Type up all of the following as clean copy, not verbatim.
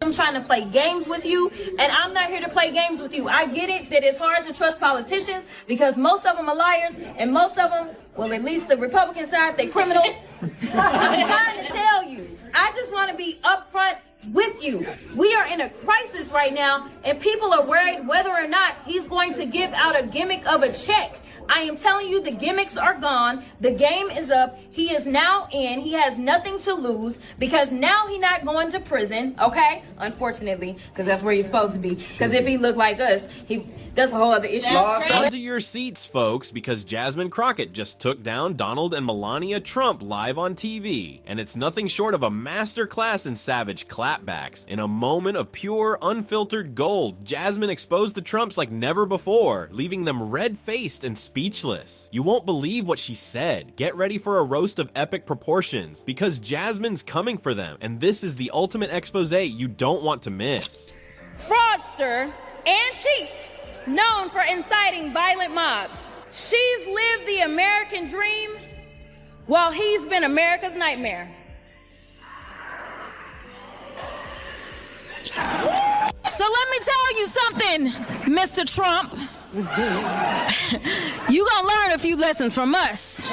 I'm trying to play games with you, and I'm not here to play games with you. I get it that it's hard to trust politicians because most of them are liars, and most of them, well, at least the Republican side, they're criminals. I'm trying to tell you, I just want to be upfront with you. We are in a crisis right now, and people are worried whether or not he's going to give out a gimmick of a check. I am telling you, the gimmicks are gone. The game is up. He is now in. He has nothing to lose because now he's not going to prison, okay? Unfortunately, because that's where he's supposed to be. Because if he looked like us, that's a whole other issue. Onto your seats, folks, because Jasmine Crockett just took down Donald and Melania Trump live on TV. And it's nothing short of a masterclass in savage clapbacks. In a moment of pure, unfiltered gold, Jasmine exposed the Trumps like never before, leaving them red-faced and speechless. You won't believe what she said. Get ready for a roast of epic proportions, because Jasmine's coming for them, and this is the ultimate expose you don't want to miss. Fraudster and cheat, known for inciting violent mobs. She's lived the American dream while he's been America's nightmare. So let me tell you something, Mr. Trump. You gonna learn a few lessons from us.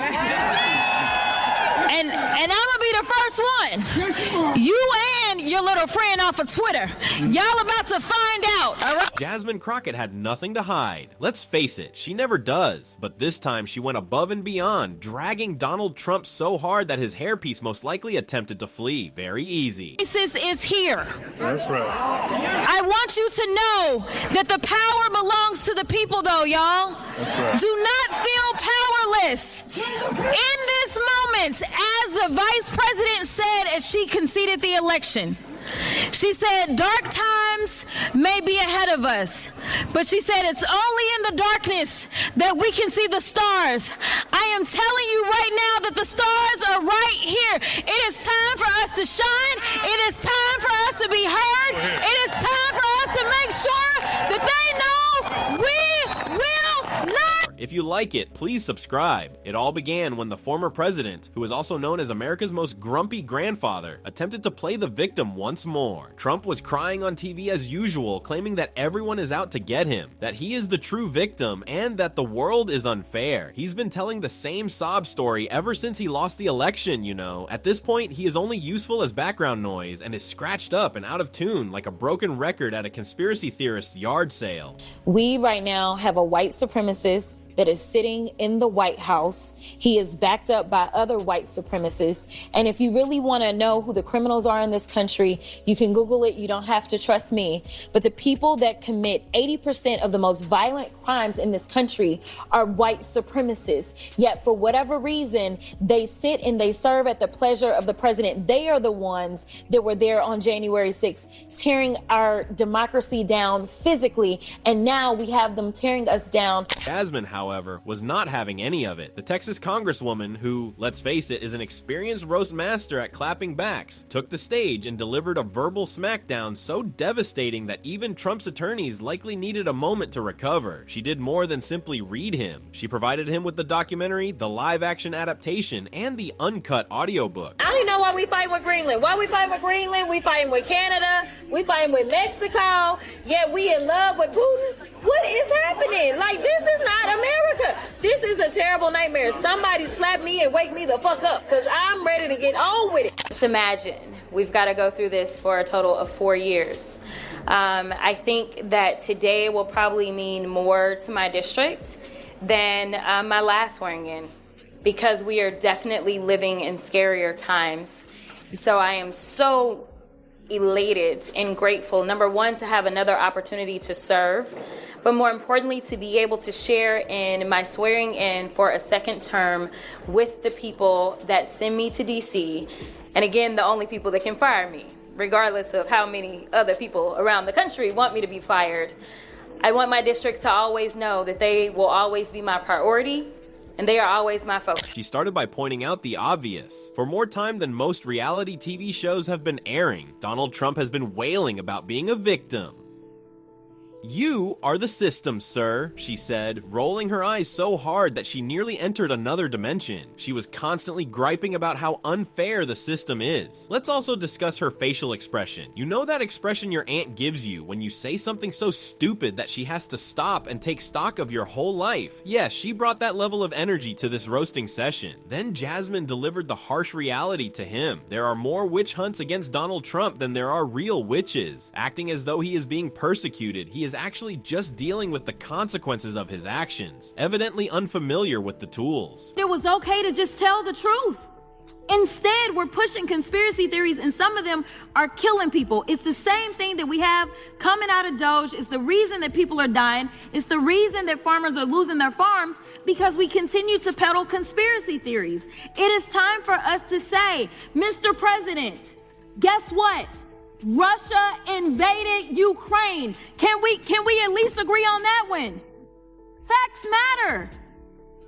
And I'm gonna be the first one. You and your little friend off of Twitter. Y'all about to find out, all right? Jasmine Crockett had nothing to hide. Let's face it, she never does. But this time she went above and beyond, dragging Donald Trump so hard that his hairpiece most likely attempted to flee. Very easy. ISIS is here. That's right. I want you to know that the power belongs to the people, though, y'all. That's right. Do not feel powerless. In this moment, as the vice president said as she conceded the election, she said, dark times may be ahead of us, but she said it's only in the darkness that we can see the stars. I am telling you right now that the stars are right here. It is time for us to shine. It is time for us to be heard. It is time for us to make sure that they know we will not. If you like it, please subscribe. It all began when the former president, who is also known as America's most grumpy grandfather, attempted to play the victim once more. Trump was crying on TV as usual, claiming that everyone is out to get him, that he is the true victim, and that the world is unfair. He's been telling the same sob story ever since he lost the election, you know. At this point, he is only useful as background noise and is scratched up and out of tune like a broken record at a conspiracy theorist's yard sale. We right now have a white supremacist that is sitting in the White House. He is backed up by other white supremacists. And if you really want to know who the criminals are in this country, you can Google it. You don't have to trust me. But the people that commit 80% of the most violent crimes in this country are white supremacists. Yet for whatever reason, they sit and they serve at the pleasure of the president. They are the ones that were there on January 6th, tearing our democracy down physically. And now we have them tearing us down. Jasmine, however, was not having any of it. The Texas congresswoman, who, let's face it, is an experienced roast master at clapping backs, took the stage and delivered a verbal smackdown so devastating that even Trump's attorneys likely needed a moment to recover. She did more than simply read him. She provided him with the documentary, the live-action adaptation, and the uncut audiobook. I don't even know why we fighting with Greenland. Why we fighting with Greenland? We fighting with Canada. We fighting with Mexico. Yet we in love with Putin. What is happening? Like, this is not America. This is a terrible nightmare. Somebody slap me and wake me the fuck up, because I'm ready to get on with it. Just imagine, we've got to go through this for a total of 4 years. I think that today will probably mean more to my district than my last swearing in, because we are definitely living in scarier times. So I am so elated and grateful, number one, to have another opportunity to serve, but more importantly, to be able to share in my swearing in for a second term with the people that send me to DC, and again, the only people that can fire me, regardless of how many other people around the country want me to be fired. I want my district to always know that they will always be my priority, and they are always my focus. She started by pointing out the obvious. For more time than most reality TV shows have been airing, Donald Trump has been wailing about being a victim. "You are the system, sir," she said, rolling her eyes so hard that she nearly entered another dimension. She was constantly griping about how unfair the system is. Let's also discuss her facial expression. You know that expression your aunt gives you when you say something so stupid that she has to stop and take stock of your whole life? Yes, she brought that level of energy to this roasting session. Then Jasmine delivered the harsh reality to him. There are more witch hunts against Donald Trump than there are real witches. Acting as though he is being persecuted, he is actually just dealing with the consequences of his actions, evidently unfamiliar with the tools. It was okay to just tell the truth. Instead, we're pushing conspiracy theories, and some of them are killing people. It's the same thing that we have coming out of Doge. It's the reason that people are dying. It's the reason that farmers are losing their farms, because we continue to peddle conspiracy theories. It is time for us to say, Mr. President, guess what? Russia invaded Ukraine. Can we at least agree on that one? Facts matter.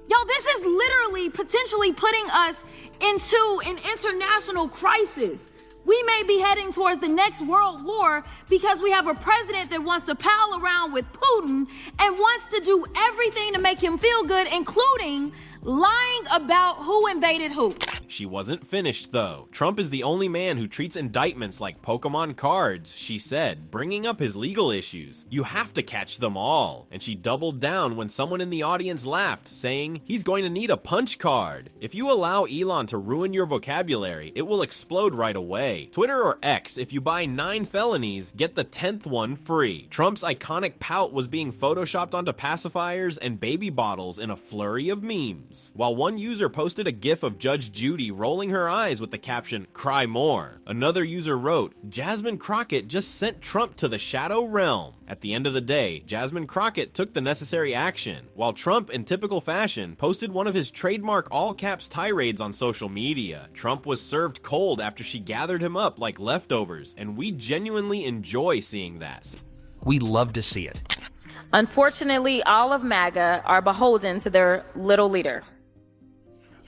Yo, this is literally potentially putting us into an international crisis. We may be heading towards the next world war because we have a president that wants to pal around with Putin and wants to do everything to make him feel good, including lying about who invaded who. She wasn't finished, though. Trump is the only man who treats indictments like Pokemon cards, she said, bringing up his legal issues. You have to catch them all. And she doubled down when someone in the audience laughed, saying, he's going to need a punch card. If you allow Elon to ruin your vocabulary, it will explode right away. Twitter or X, if you buy 9 felonies, get the 10th one free. Trump's iconic pout was being photoshopped onto pacifiers and baby bottles in a flurry of memes. While one user posted a gif of Judge Judy rolling her eyes with the caption, "Cry more." Another user wrote, "Jasmine Crockett just sent Trump to the shadow realm." At the end of the day, Jasmine Crockett took the necessary action, while Trump, in typical fashion, posted one of his trademark all-caps tirades on social media. Trump was served cold after she gathered him up like leftovers, and we genuinely enjoy seeing that. We love to see it. Unfortunately, all of MAGA are beholden to their little leader,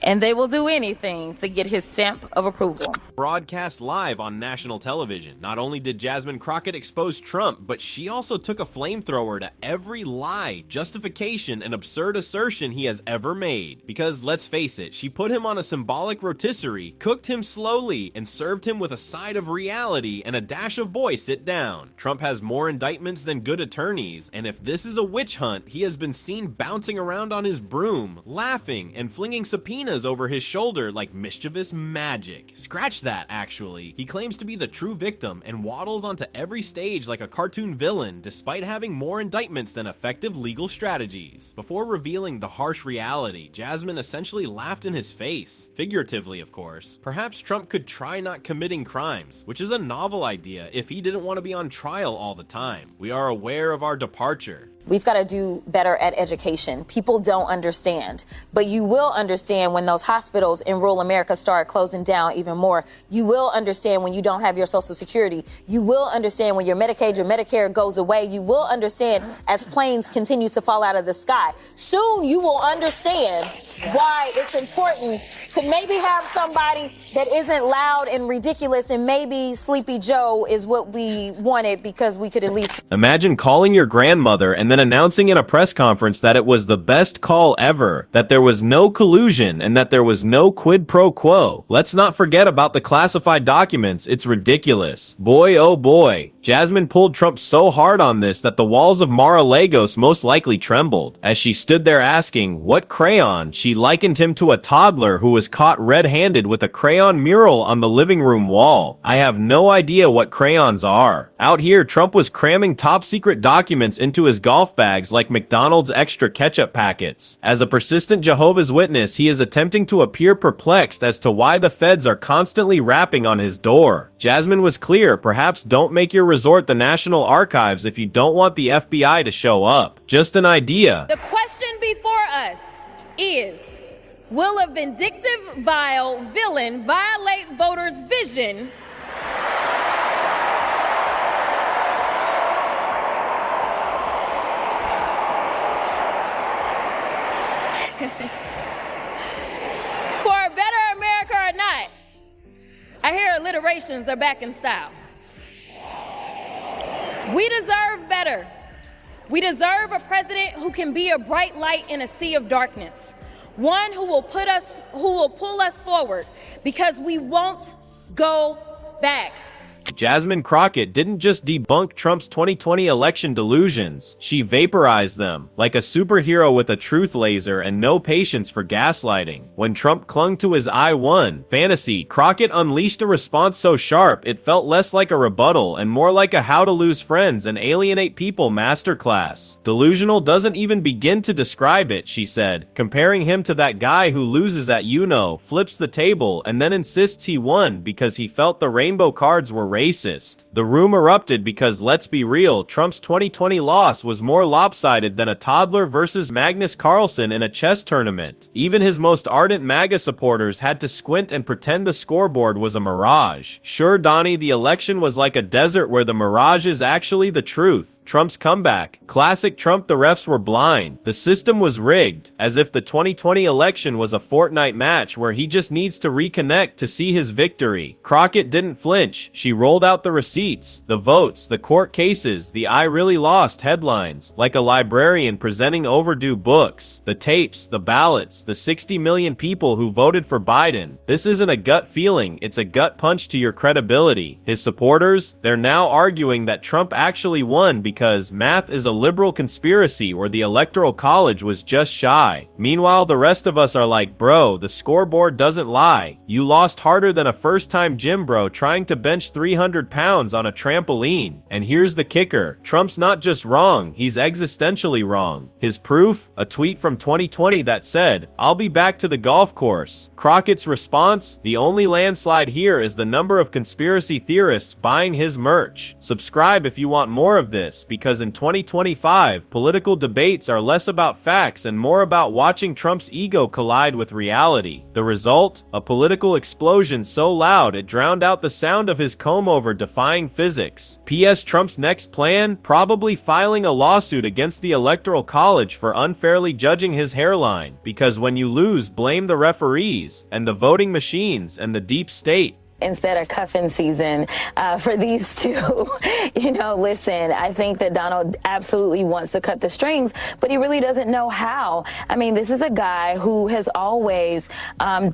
and they will do anything to get his stamp of approval. Broadcast live on national television. Not only did Jasmine Crockett expose Trump, but she also took a flamethrower to every lie, justification, and absurd assertion he has ever made. Because let's face it, she put him on a symbolic rotisserie, cooked him slowly, and served him with a side of reality and a dash of boy sit down. Trump has more indictments than good attorneys, and if this is a witch hunt, he has been seen bouncing around on his broom, laughing, and flinging subpoenas over his shoulder like mischievous magic. Scratch that, actually. He claims to be the true victim and waddles onto every stage like a cartoon villain, despite having more indictments than effective legal strategies. Before revealing the harsh reality, Jasmine essentially laughed in his face. Figuratively, of course. Perhaps Trump could try not committing crimes, which is a novel idea if he didn't want to be on trial all the time. We are aware of our departure. We've got to do better at education. People don't understand, but you will understand when those hospitals in rural America start closing down even more. You will understand when you don't have your Social Security. You will understand when your Medicaid, your Medicare goes away. You will understand as planes continue to fall out of the sky. Soon you will understand why it's important to maybe have somebody that isn't loud and ridiculous, and maybe Sleepy Joe is what we wanted because we could at least... Imagine calling your grandmother and then announcing in a press conference that it was the best call ever, that there was no collusion, and that there was no quid pro quo. Let's not forget about the classified documents. It's ridiculous. Boy, oh boy. Jasmine pulled Trump so hard on this that the walls of Mar-a-Lagos most likely trembled. As she stood there asking, what crayon? She likened him to a toddler who was caught red-handed with a crayon mural on the living room wall. I have no idea what crayons are. Out here, Trump was cramming top-secret documents into his golf bags like McDonald's extra ketchup packets. As a persistent Jehovah's Witness, he is attempting to appear perplexed as to why the feds are constantly rapping on his door. Jasmine was clear, perhaps don't make your resort the National Archives if you don't want the FBI to show up. Just an idea. The question before us is, will a vindictive, vile villain violate voters' vision for a better America or not? I hear alliterations are back in style. We deserve better. We deserve a president who can be a bright light in a sea of darkness. One who will pull us forward, because we won't go back. Jasmine Crockett didn't just debunk Trump's 2020 election delusions, she vaporized them, like a superhero with a truth laser and no patience for gaslighting. When Trump clung to his "I won" fantasy, Crockett unleashed a response so sharp it felt less like a rebuttal and more like a how to lose friends and alienate people masterclass. Delusional doesn't even begin to describe it, she said, comparing him to that guy who loses at flips the table, and then insists he won because he felt the rainbow cards were racist. The room erupted because, let's be real, Trump's 2020 loss was more lopsided than a toddler versus Magnus Carlsen in a chess tournament. Even his most ardent MAGA supporters had to squint and pretend the scoreboard was a mirage. Sure, Donnie, the election was like a desert where the mirage is actually the truth. Trump's comeback. Classic Trump, the refs were blind. The system was rigged, as if the 2020 election was a Fortnite match where he just needs to reconnect to see his victory. Crockett didn't flinch. She rolled out the receipts, the votes, the court cases, the "I really lost" headlines, like a librarian presenting overdue books, the tapes, the ballots, the 60 million people who voted for Biden. This isn't a gut feeling, it's a gut punch to your credibility. His supporters, they're now arguing that Trump actually won because math is a liberal conspiracy or the Electoral College was just shy. Meanwhile, the rest of us are like, bro, the scoreboard doesn't lie. You lost harder than a first-time gym bro trying to bench 300 pounds on a trampoline. And here's the kicker. Trump's not just wrong, he's existentially wrong. His proof? A tweet from 2020 that said, "I'll be back to the golf course." Crockett's response? The only landslide here is the number of conspiracy theorists buying his merch. Subscribe if you want more of this, because in 2025, political debates are less about facts and more about watching Trump's ego collide with reality. The result? A political explosion so loud it drowned out the sound of his comb-over defying physics. P.S. Trump's next plan? Probably filing a lawsuit against the Electoral College for unfairly judging his hairline, because when you lose, blame the referees, and the voting machines, and the deep state. Instead of cuffing season for these two. Listen, I think that Donald absolutely wants to cut the strings, but he really doesn't know how. I mean, this is a guy who has always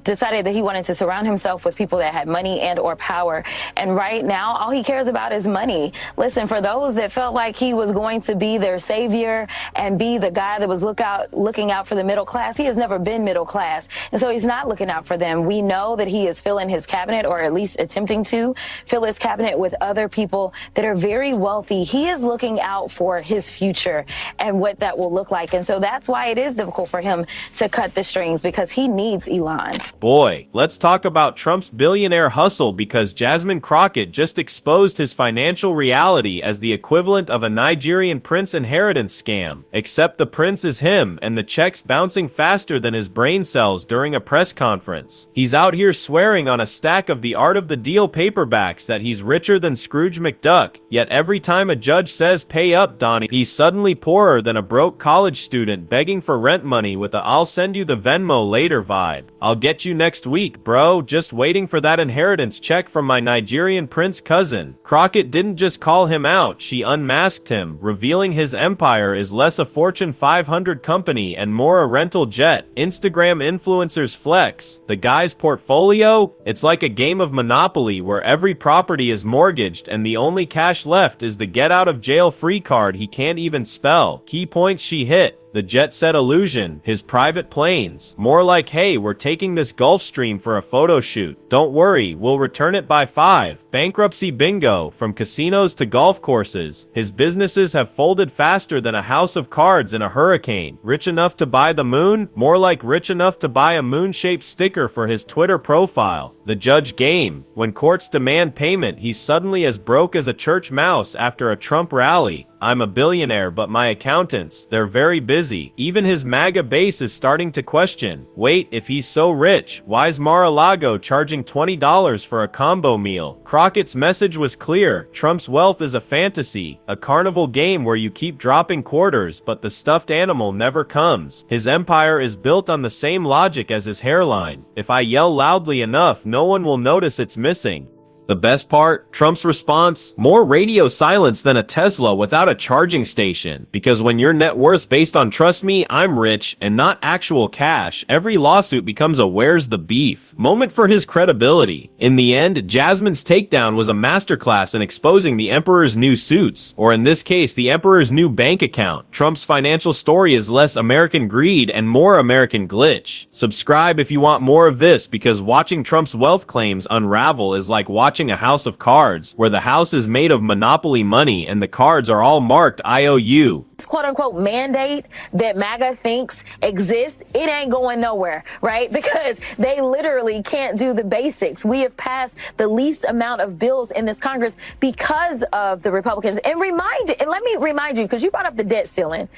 decided that he wanted to surround himself with people that had money and or power. And right now, all he cares about is money. Listen, for those that felt like he was going to be their savior and be the guy that was looking out for the middle class, he has never been middle class. And so he's not looking out for them. We know that he is filling his cabinet, or at least attempting to fill his cabinet, with other people that are very wealthy. He is looking out for his future and what that will look like. And so that's why it is difficult for him to cut the strings, because he needs Elon. Boy, let's talk about Trump's billionaire hustle, because Jasmine Crockett just exposed his financial reality as the equivalent of a Nigerian prince inheritance scam. Except the prince is him, and the checks bouncing faster than his brain cells during a press conference. He's out here swearing on a stack of the Art of the Deal paperbacks that he's richer than Scrooge McDuck, yet every time a judge says pay up, Donnie, he's suddenly poorer than a broke college student begging for rent money with a "I'll send you the Venmo later" vibe. I'll get you next week, bro, just waiting for that inheritance check from my Nigerian prince cousin. Crockett didn't just call him out, she unmasked him, revealing his empire is less a Fortune 500 company and more a rental jet. Instagram influencers flex. The guy's portfolio? It's like a game of Monopoly where every property is mortgaged and the only cash left is the get out of jail free card he can't even spell. Key points she hit. The jet set illusion, his private planes. More like, hey, we're taking this Gulfstream for a photo shoot. Don't worry, we'll return it by 5. Bankruptcy bingo, from casinos to golf courses. His businesses have folded faster than a house of cards in a hurricane. Rich enough to buy the moon? More like rich enough to buy a moon-shaped sticker for his Twitter profile. The judge game. When courts demand payment, he's suddenly as broke as a church mouse after a Trump rally. I'm a billionaire, but my accountants, they're very busy. Even his MAGA base is starting to question. Wait, if he's so rich, why's Mar-a-Lago charging $20 for a combo meal? Crockett's message was clear. Trump's wealth is a fantasy, a carnival game where you keep dropping quarters, but the stuffed animal never comes. His empire is built on the same logic as his hairline. If I yell loudly enough, no one will notice it's missing. The best part? Trump's response? More radio silence than a Tesla without a charging station. Because when your net worth's based on trust me, I'm rich, and not actual cash, every lawsuit becomes a where's the beef moment for his credibility. In the end, Jasmine's takedown was a masterclass in exposing the emperor's new suits, or in this case, the emperor's new bank account. Trump's financial story is less American greed and more American glitch. Subscribe if you want more of this, because watching Trump's wealth claims unravel is like watching a house of cards, where the house is made of monopoly money and the cards are all marked IOU. This quote-unquote mandate that MAGA thinks exists, it ain't going nowhere, right? Because they literally can't do the basics. We have passed the least amount of bills in this Congress because of the Republicans. And let me remind you, because you brought up the debt ceiling.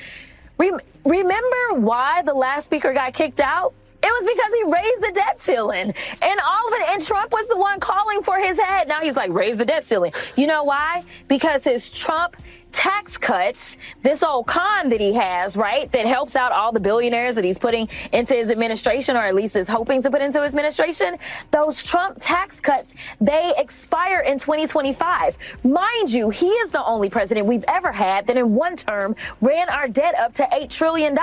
Remember why the last speaker got kicked out? It was because he raised the debt ceiling and all of it. And Trump was the one calling for his head. Now he's like, raise the debt ceiling. You know why? Because his Trump tax cuts, this old con that he has, right, that helps out all the billionaires that he's putting into his administration, or at least is hoping to put into his administration, those Trump tax cuts, they expire in 2025. Mind you, he is the only president we've ever had that in one term ran our debt up to $8 trillion.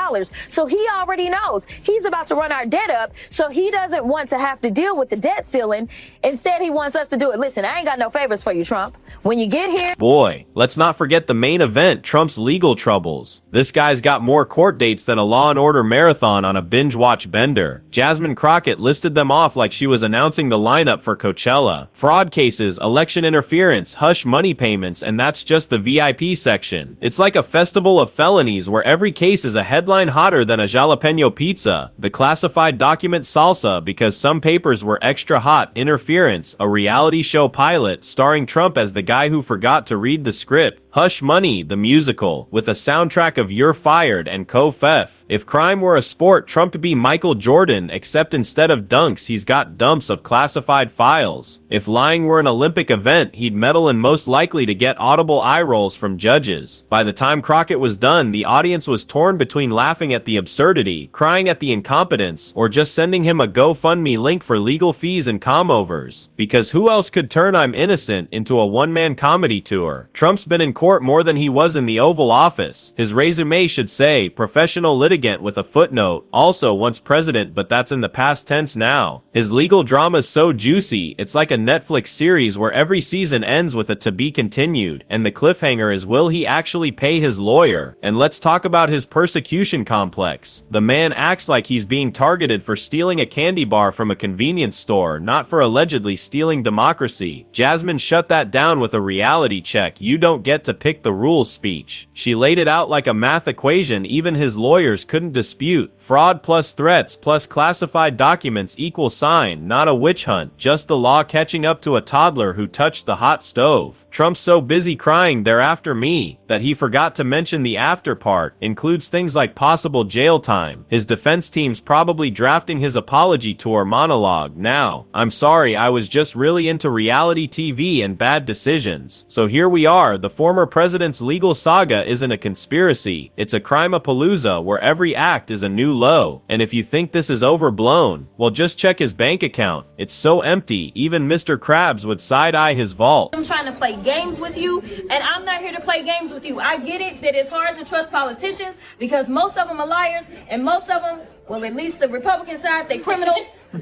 So he already knows he's about to run our debt up, so he doesn't want to have to deal with the debt ceiling. Instead, he wants us to do it. Listen, I ain't got no favors for you, Trump. When you get here... Boy, let's not forget the main event, Trump's legal troubles. This guy's got more court dates than a Law and Order marathon on a binge watch bender. Jasmine Crockett listed them off like she was announcing the lineup for Coachella. Fraud cases, election interference, hush money payments, and that's just the VIP section. It's like a festival of felonies where every case is a headline hotter than a jalapeno pizza. The classified document salsa because some papers were extra hot, interference, a reality show pilot starring Trump as the guy who forgot to read the script. Hush Money, the musical, with a soundtrack of You're Fired and Kofef. If crime were a sport, Trump'd be Michael Jordan, except instead of dunks, he's got dumps of classified files. If lying were an Olympic event, he'd medal and most likely to get audible eye rolls from judges. By the time Crockett was done, the audience was torn between laughing at the absurdity, crying at the incompetence, or just sending him a GoFundMe link for legal fees and comovers. Because who else could turn I'm Innocent into a one-man comedy tour? Trump's been in court more than he was in the Oval Office. His resume should say professional litigant with a footnote, also once president, but that's in the past tense now. His legal drama's so juicy, it's like a Netflix series where every season ends with a to be continued, and the cliffhanger is will he actually pay his lawyer? And let's talk about his persecution complex. The man acts like he's being targeted for stealing a candy bar from a convenience store, not for allegedly stealing democracy. Jasmine shut that down with a reality check. You don't get to pick the rules speech. She laid it out like a math equation even his lawyers couldn't dispute. Fraud plus threats plus classified documents equal sign, not a witch hunt, just the law catching up to a toddler who touched the hot stove. Trump's so busy crying they're after me that he forgot to mention the after part includes things like possible jail time. His defense team's probably drafting his apology tour monologue now. I'm sorry, I was just really into reality TV and bad decisions. So here we are, the former president's legal saga isn't a conspiracy. It's a crime-a-palooza where every act is a new low. And if you think this is overblown, well, just check his bank account. It's so empty, even Mr. Krabs would side-eye his vault. I'm trying to play games with you, and I'm not here to play games with you. I get it that it's hard to trust politicians because most of them are liars, and most of them, well, at least the Republican side, they criminals. I'm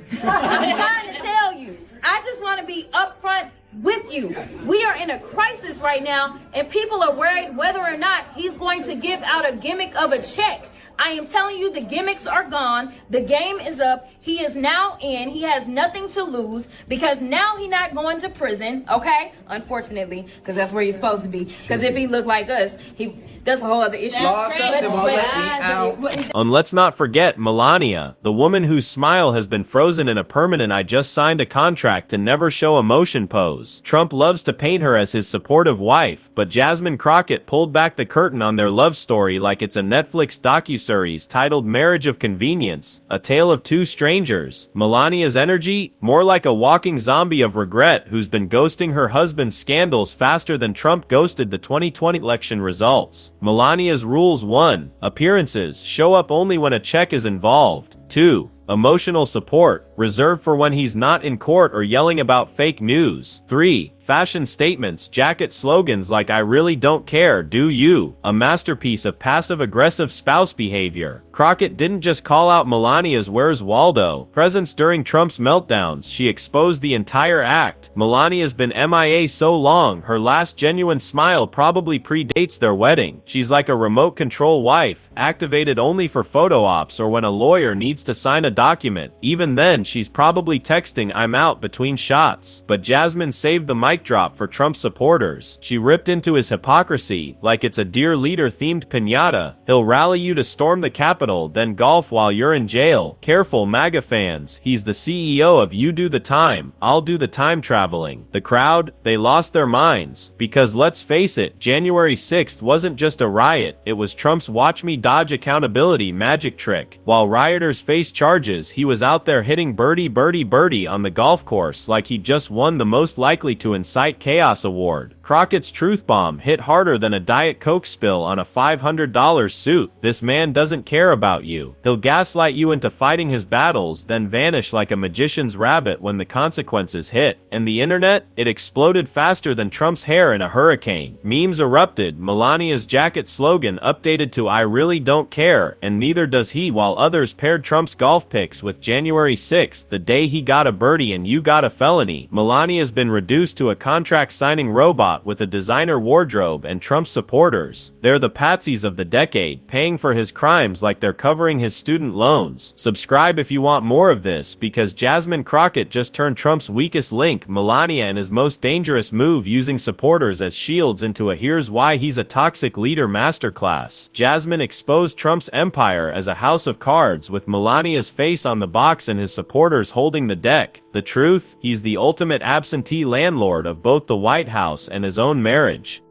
trying to tell you, I just want to be upfront with you. We are in a crisis right now, and people are worried whether or not he's going to give out a gimmick of a check. I am telling you, the gimmicks are gone. The game is up. He is now in. He has nothing to lose because now he's not going to prison, okay? Unfortunately, because that's where he's supposed to be. Because if he looked like us, that's a whole other issue. And let's not forget Melania, the woman whose smile has been frozen in a permanent I just signed a contract to never show emotion pose. Trump loves to paint her as his supportive wife, but Jasmine Crockett pulled back the curtain on their love story like it's a Netflix docuseries titled Marriage of Convenience, A Tale of Two Strangers. Melania's energy? More like a walking zombie of regret who's been ghosting her husband's scandals faster than Trump ghosted the 2020 election results. Melania's rules: 1. Appearances. Show up only when a check is involved. 2. Emotional support, reserved for when he's not in court or yelling about fake news. 3. Fashion statements, jacket slogans like "I really don't care, do you?" A masterpiece of passive-aggressive spouse behavior. Crockett didn't just call out Melania's "Where's Waldo" presence during Trump's meltdowns, she exposed the entire act. Melania's been MIA so long, her last genuine smile probably predates their wedding. She's like a remote control wife, activated only for photo ops or when a lawyer needs to sign a document. Even then, she's probably texting "I'm out" between shots. But Jasmine saved the mic drop for Trump supporters. She ripped into his hypocrisy, like it's a Dear Leader themed piñata. He'll rally you to storm the Capitol, then golf while you're in jail. Careful, MAGA fans, he's the CEO of "You do the time, I'll do the time traveling." The crowd, they lost their minds. Because let's face it, January 6th wasn't just a riot, it was Trump's "watch me dodge" accountability magic trick. While rioters faced charges, he was out there hitting birdie birdie birdie on the golf course like he just won the most likely to incite chaos award. Crockett's truth bomb hit harder than a Diet Coke spill on a $500 suit. This man doesn't care about you. He'll gaslight you into fighting his battles, then vanish like a magician's rabbit when the consequences hit. And the internet? It exploded faster than Trump's hair in a hurricane. Memes erupted, Melania's jacket slogan updated to "I really don't care," and neither does he, while others paired Trump's golf pics with January 6th, the day he got a birdie and you got a felony. Melania's been reduced to a contract-signing robot with a designer wardrobe, and Trump's supporters, they're the patsies of the decade, paying for his crimes like they're covering his student loans. Subscribe if you want more of this, because Jasmine Crockett just turned Trump's weakest link, Melania, and his most dangerous move, using supporters as shields, into a "here's why he's a toxic leader" masterclass. Jasmine exposed Trump's empire as a house of cards, with Melania's face on the box and his supporters holding the deck. The truth? He's the ultimate absentee landlord of both the White House and his own marriage.